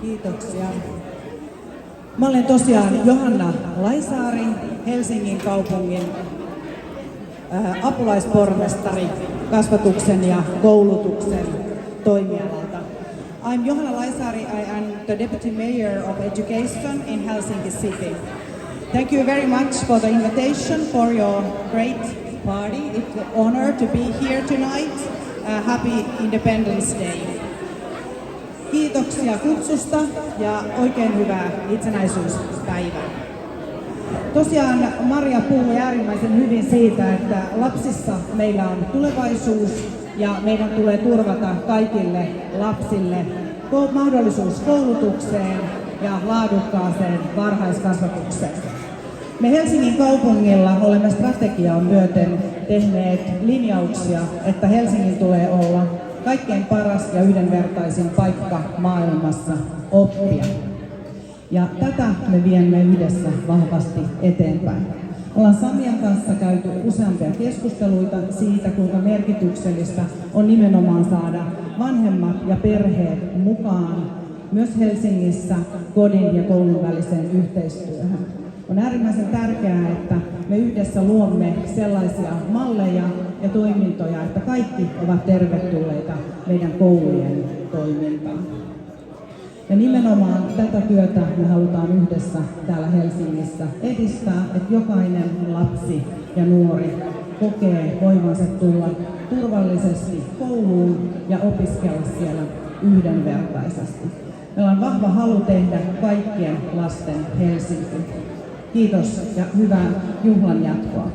Kiitoksia. Mä olen tosiaan Johanna Laisaari, Helsingin kaupungin apulaispormestari kasvatuksen ja koulutuksen toimialalta. I'm Johanna Laisaari. I am the Deputy Mayor of Education in Helsinki City. Thank you very much for the invitation for your great party. It's an honor to be here tonight. Happy Independence Day. Kiitoksia kutsusta ja oikein hyvää itsenäisyyspäivää. Tosiaan Maria puhui äärimmäisen hyvin siitä, että lapsissa meillä on tulevaisuus ja meidän tulee turvata kaikille lapsille mahdollisuus koulutukseen ja laadukkaaseen varhaiskasvatukseen. Me Helsingin kaupungilla olemme strategiaa myöten tehneet linjauksia, että Helsingin tulee olla kaikkein paras ja yhdenvertaisin paikka maailmassa oppia. Ja tätä me viemme yhdessä vahvasti eteenpäin. Ollaan Samian kanssa käyty useampia keskusteluita siitä, kuinka merkityksellistä on nimenomaan saada vanhemmat ja perheet mukaan myös Helsingissä kodin ja koulun väliseen yhteistyöhön. On äärimmäisen tärkeää, että me yhdessä luomme sellaisia malleja ja toimintoja, että kaikki ovat tervetulleita meidän koulujen toimintaan. Ja nimenomaan tätä työtä me halutaan yhdessä täällä Helsingissä edistää, että jokainen lapsi ja nuori kokee voivansa tulla turvallisesti kouluun ja opiskella siellä yhdenvertaisesti. Meillä on vahva halu tehdä kaikkien lasten Helsinki. Kiitos ja hyvää juhlan jatkoa.